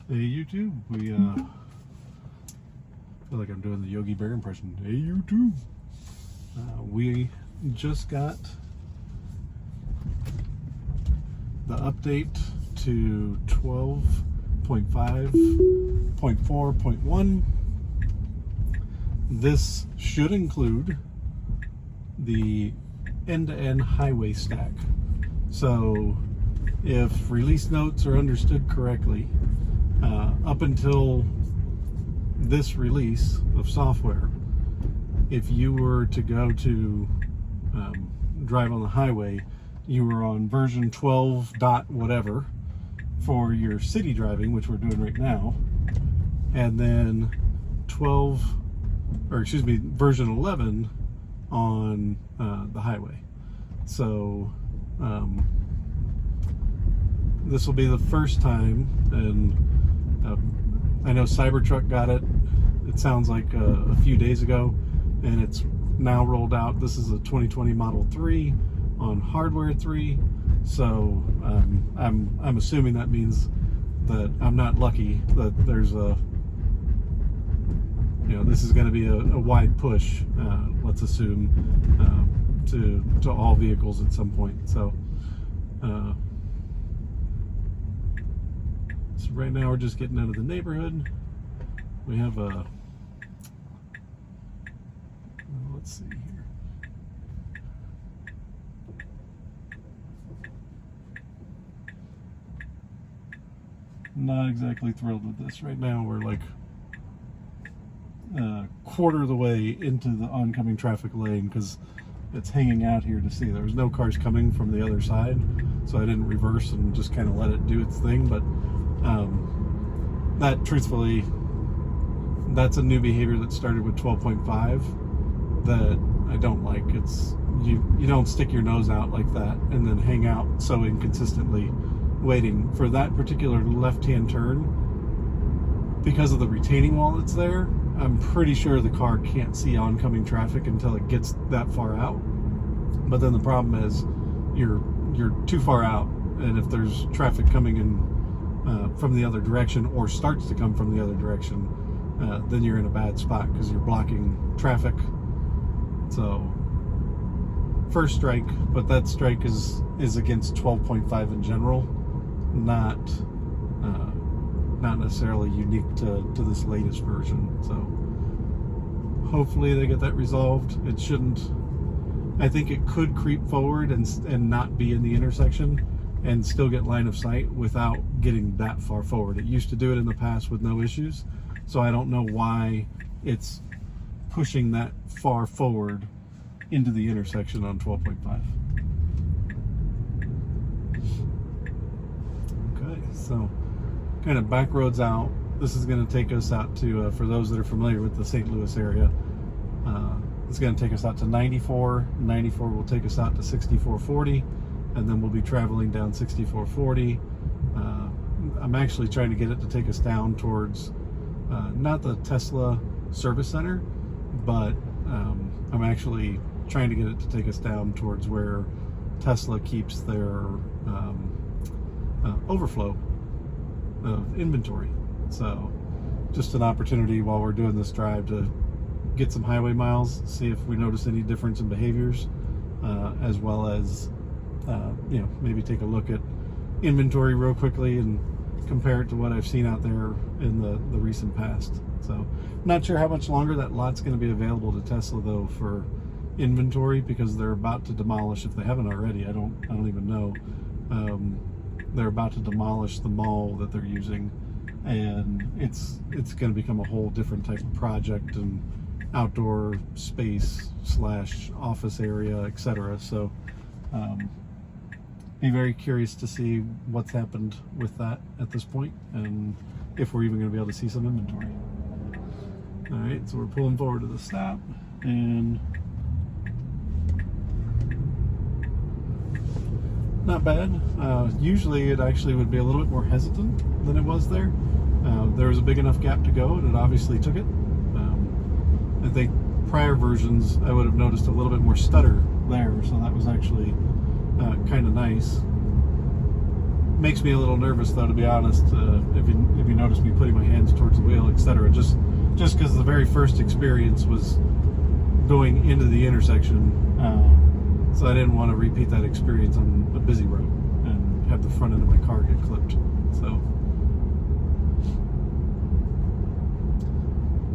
Hey YouTube, we feel like I'm doing the Yogi Bear impression. Hey YouTube, we just got the update to 12.5.4.1. This should include the end-to-end highway stack. So if release notes are understood correctly, up until this release of software, if you were to go to drive on the highway, you were on version 12 dot whatever for your city driving, which we're doing right now, and then version 11 on the highway. So this will be the first time, and I know Cybertruck got it. It sounds like a few days ago, and it's now rolled out. This is a 2020 Model 3 on hardware 3. So I'm assuming that means that I'm not lucky, that there's this is going to be a wide push, let's assume, to all vehicles at some point. So right now we're just getting out of the neighborhood. We have let's see here. Not exactly thrilled with this. Right now we're like a quarter of the way into the oncoming traffic lane because it's hanging out here to see. There was no cars coming from the other side, so I didn't reverse and just kind of let it do its thing. But that, truthfully, that's a new behavior that started with 12.5 that I don't like. It's you don't stick your nose out like that and then hang out so inconsistently waiting for that particular left-hand turn. Because of the retaining wall that's there, I'm pretty sure the car can't see oncoming traffic until it gets that far out. But then the problem is you're too far out, and if there's traffic coming in from the other direction, or starts to come from the other direction, then you're in a bad spot because you're blocking traffic. So first strike, but that strike is against 12.5 in general, not necessarily unique to this latest version. So hopefully they get that resolved. It shouldn't. I think it could creep forward and not be in the intersection and still get line of sight without getting that far forward. It used to do it in the past with no issues, so I don't know why it's pushing that far forward into the intersection on 12.5. Okay, so kind of back roads out. This is going to take us out to, for those that are familiar with the St. Louis area, it's going to take us out to 94. 94 will take us out to 6440, and then we'll be traveling down 6440. I'm actually trying to get it to take us down towards not the Tesla service center, but I'm actually trying to get it to take us down towards where Tesla keeps their overflow of inventory. So just an opportunity while we're doing this drive to get some highway miles, see if we notice any difference in behaviors, as well as maybe take a look at inventory real quickly and compare it to what I've seen out there in the recent past. So not sure how much longer that lot's going to be available to Tesla though for inventory, because they're about to demolish, if they haven't already, I don't even know, they're about to demolish the mall that they're using, and it's going to become a whole different type of project and outdoor space / office area, etc. So be very curious to see what's happened with that at this point, and if we're even going to be able to see some inventory. All right, so we're pulling forward to the stop, and not bad. Usually it actually would be a little bit more hesitant than it was there. There was a big enough gap to go, and it obviously took it. I think prior versions I would have noticed a little bit more stutter there, so that was actually kind of nice. Makes me a little nervous, though, to be honest. If you notice me putting my hands towards the wheel, etc. Just because the very first experience was going into the intersection, so I didn't want to repeat that experience on a busy road and have the front end of my car get clipped.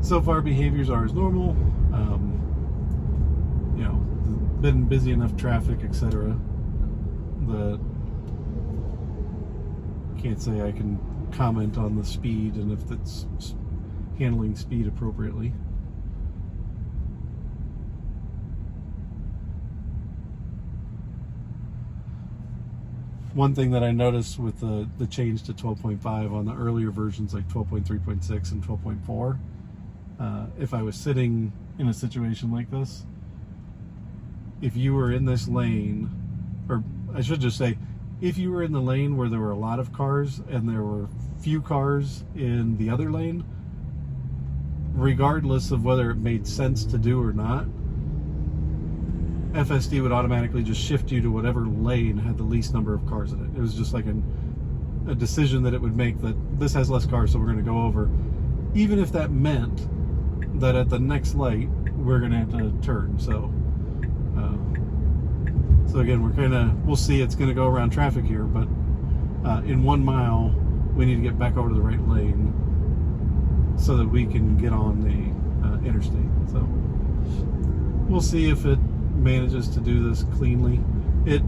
So far behaviors are as normal. You know, been busy enough traffic, etc. that can't say I can comment on the speed and if it's handling speed appropriately. One thing that I noticed with the change to 12.5 on the earlier versions like 12.3.6 and 12.4, if I was sitting in a situation like this, if you were in this lane, or I should just say, if you were in the lane where there were a lot of cars and there were few cars in the other lane, regardless of whether it made sense to do or not, FSD would automatically just shift you to whatever lane had the least number of cars in it. It was just like a decision that it would make that this has less cars, so we're going to go over, even if that meant that at the next light we're going to have to turn. So again, we'll see. It's going to go around traffic here, but in 1 mile we need to get back over to the right lane so that we can get on the interstate. So we'll see if it manages to do this cleanly. It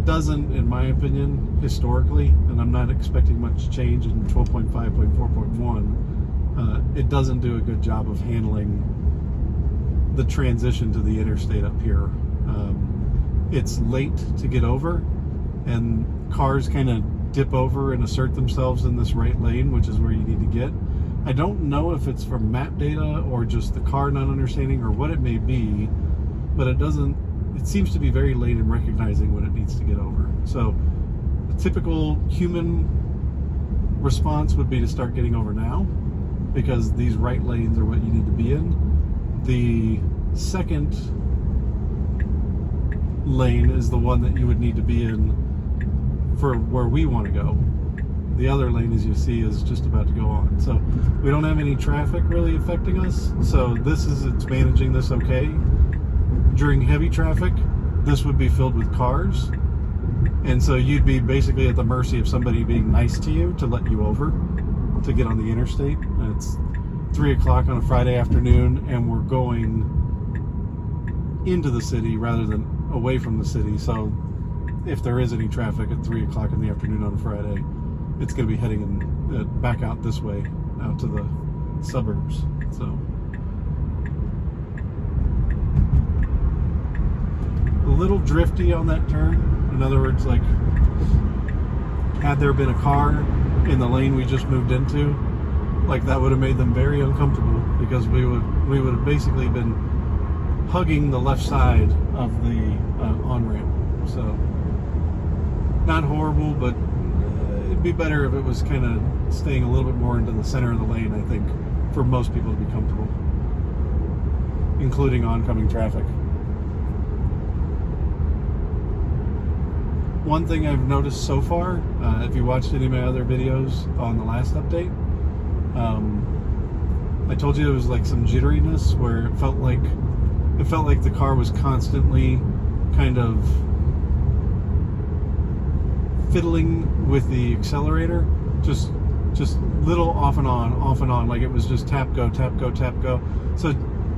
doesn't, in my opinion, historically, and I'm not expecting much change in 12.5.4.1. It doesn't do a good job of handling the transition to the interstate up here. It's late to get over, and cars kind of dip over and assert themselves in this right lane, which is where you need to get. I don't know if it's from map data or just the car not understanding or what it may be, but it seems to be very late in recognizing when it needs to get over. So a typical human response would be to start getting over now, because these right lanes are what you need to be in. The second lane is the one that you would need to be in for where we want to go. The other lane, as you see, is just about to go on. So we don't have any traffic really affecting us. So it's managing this okay. During heavy traffic, this would be filled with cars. And so you'd be basically at the mercy of somebody being nice to you to let you over to get on the interstate. And it's 3 o'clock on a Friday afternoon, and we're going into the city rather than away from the city. So if there is any traffic at 3 o'clock in the afternoon on a Friday, it's going to be heading back out this way, out to the suburbs. So a little drifty on that turn. In other words, like, had there been a car in the lane we just moved into, like, that would have made them very uncomfortable, because we would have basically been hugging the left side of the on-ramp. So not horrible, but it'd be better if it was kind of staying a little bit more into the center of the lane, I think, for most people to be comfortable, including oncoming traffic. One thing I've noticed so far, if you watched any of my other videos on the last update, I told you it was like some jitteriness where it felt like the car was constantly kind of fiddling with the accelerator, just little off and on, like it was just tap go, tap go, tap go. So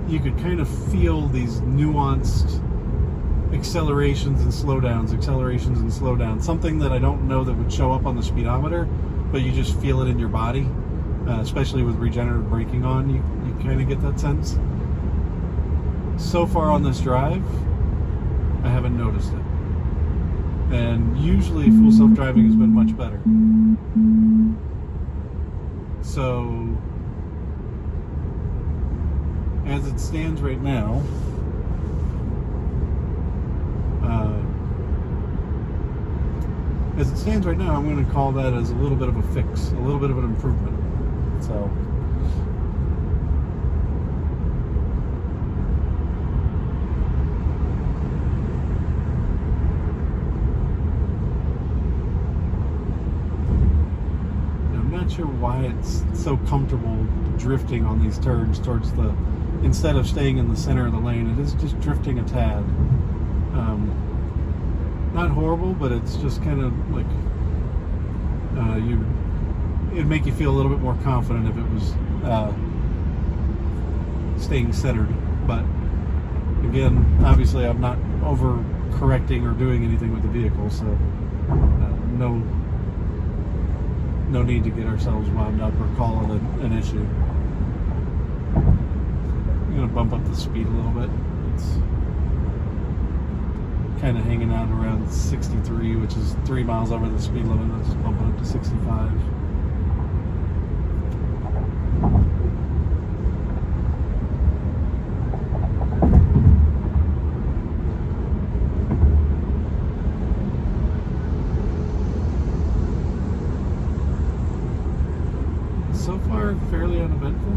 you could kind of feel these nuanced accelerations and slowdowns, something that I don't know that would show up on the speedometer, but you just feel it in your body, especially with regenerative braking on. You kind of get that sense. So far on this drive, I haven't noticed it. And usually full self-driving has been much better. So, as it stands right now, I'm going to call that as a little bit of a fix, a little bit of an improvement. So, not sure why it's so comfortable drifting on these turns towards the, instead of staying in the center of the lane, it is just drifting a tad. Not horrible, but it's just kind of like it'd make you feel a little bit more confident if it was staying centered. But again, obviously I'm not over correcting or doing anything with the vehicle, so no need to get ourselves wound up or call it an issue. I'm going to bump up the speed a little bit. It's kind of hanging out around 63, which is 3 miles over the speed limit. Let's bump it up to 65. So far, fairly uneventful.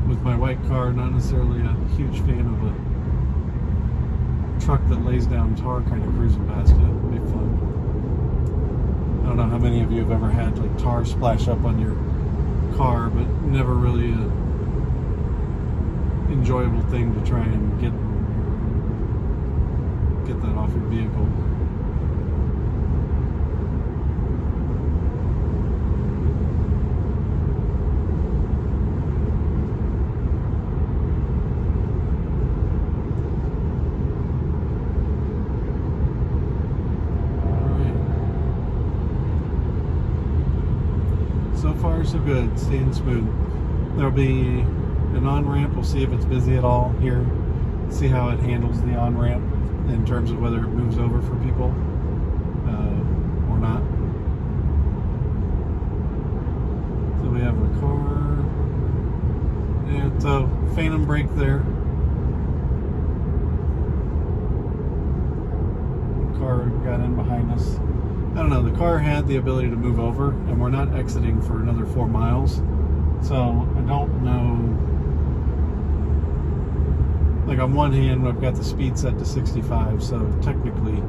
With my white car, not necessarily a huge fan of a truck that lays down tar kind of cruising past you. It'd be fun. I don't know how many of you have ever had like tar splash up on your car, but never really a enjoyable thing to try and get that off your vehicle. So far, so good. Staying smooth. There'll be an on-ramp. We'll see if it's busy at all here. See how it handles the on-ramp in terms of whether it moves over for people or not. So we have the car. Yeah, so phantom brake there. The car got in behind us. I don't know, the car had the ability to move over, and we're not exiting for another 4 miles. So I don't know. Like on one hand, I've got the speed set to 65, so technically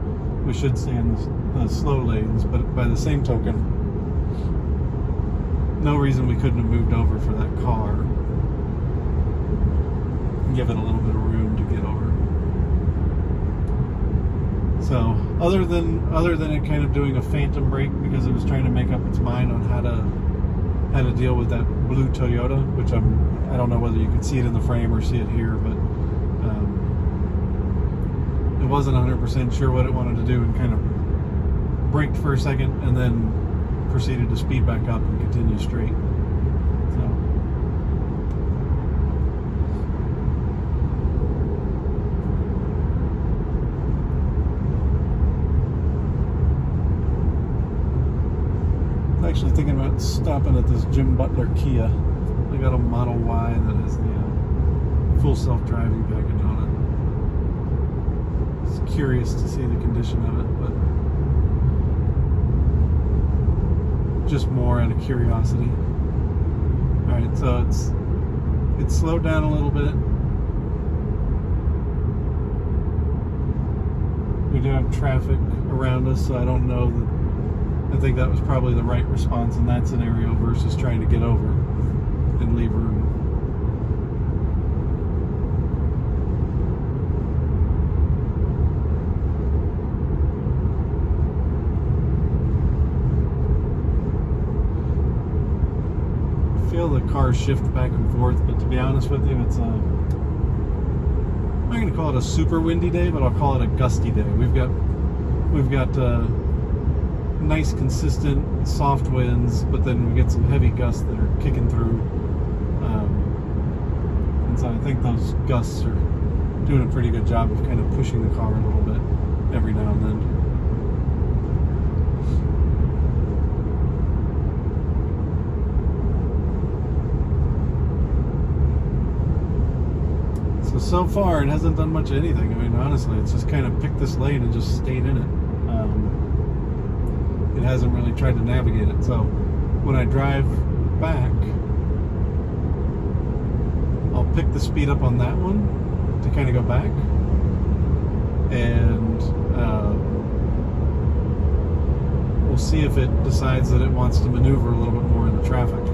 we should stay in the slow lanes, but by the same token, no reason we couldn't have moved over for that car. Give it a little bit of room to get over. So other than it kind of doing a phantom brake because it was trying to make up its mind on how to deal with that blue Toyota, which I don't know whether you could see it in the frame or see it here, but it wasn't 100% sure what it wanted to do and kind of braked for a second and then proceeded to speed back up and continue straight. Actually thinking about stopping at this Jim Butler Kia. They got a Model Y that has the full self-driving package on it. Just curious to see the condition of it, but just more out of curiosity. Alright, so it's slowed down a little bit. We do have traffic around us, so I don't know that. I think that was probably the right response in that scenario versus trying to get over and leave room. I feel the cars shift back and forth, but to be honest with you, it's I'm not going to call it a super windy day, but I'll call it a gusty day. We've got nice consistent soft winds, but then we get some heavy gusts that are kicking through, and so I think those gusts are doing a pretty good job of kind of pushing the car a little bit every now and then. So far it hasn't done much of anything. I mean, honestly, it's just kind of picked this lane and just stayed in it. It hasn't really tried to navigate it. So when I drive back, I'll pick the speed up on that one to kind of go back, and see if it decides that it wants to maneuver a little bit more in the traffic.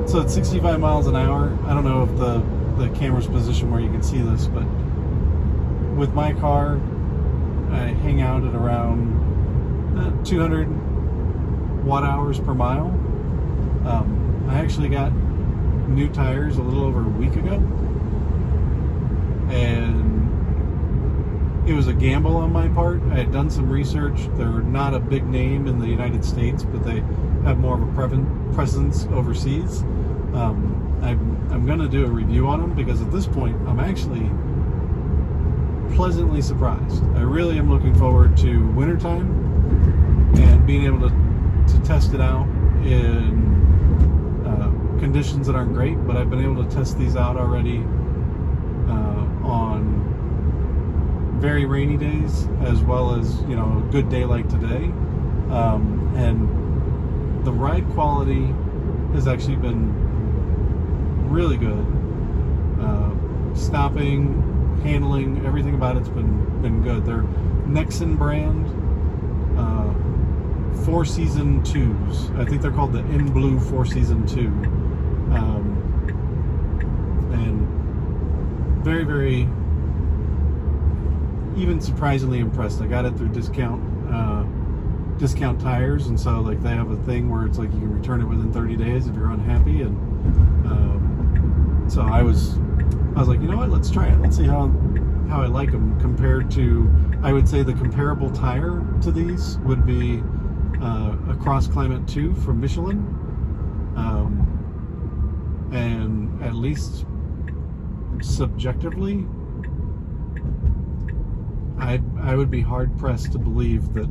So at 65 miles an hour, I don't know if the camera's positioned where you can see this, but with my car, I hang out at around 200 watt hours per mile. I actually got new tires a little over a week ago, and it was a gamble on my part. I had done some research. They're not a big name in the United States, but they have more of a presence overseas. I'm going to do a review on them because at this point I'm actually pleasantly surprised. I really am looking forward to wintertime and being able to test it out in conditions that aren't great, but I've been able to test these out already on very rainy days, as well as, you know, a good day like today. And the ride quality has actually been really good. Stopping, handling, everything about it's been good. They're Nexen brand 4-season 2s. I think they're called the In Blue 4-season 2. And very, very, even surprisingly impressed. I got it through discount tires, and so like they have a thing where it's like you can return it within 30 days if you're unhappy. And so I was like, you know what, let's try it. Let's see how I like them compared to, I would say the comparable tire to these would be a Cross Climate 2 from Michelin. And at least subjectively, I would be hard pressed to believe that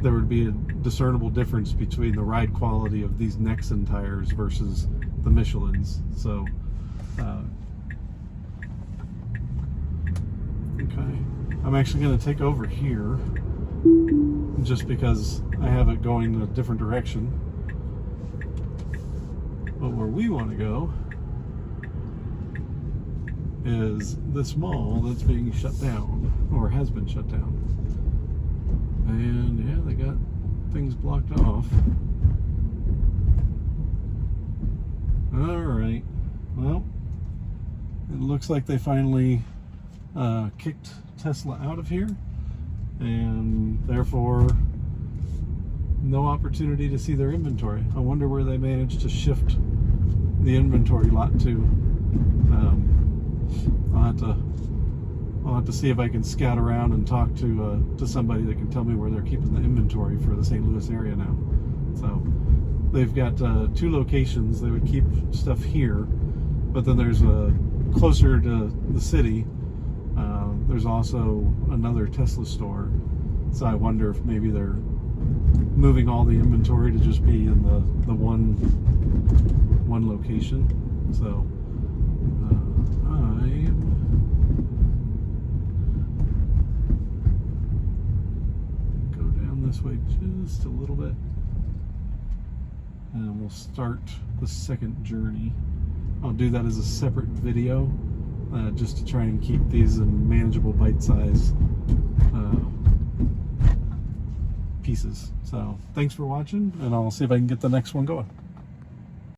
there would be a discernible difference between the ride quality of these Nexen tires versus the Michelins. So, okay, I'm actually going to take over here just because I have it going in a different direction. But where we want to go is this mall that's being shut down, or has been shut down. And yeah, they got things blocked off. Alright, well, it looks like they finally kicked Tesla out of here, and therefore no opportunity to see their inventory. I wonder where they managed to shift the inventory lot to. I'll have to see if I can scout around and talk to somebody that can tell me where they're keeping the inventory for the St. Louis area now. So they've got 2 locations. They would keep stuff here, but then there's closer to the city. There's also another Tesla store. So I wonder if maybe they're moving all the inventory to just be in the one location. So this way just a little bit, and we'll start the second journey. I'll do that as a separate video, just to try and keep these in manageable bite-size pieces. So thanks for watching, and I'll see if I can get the next one going.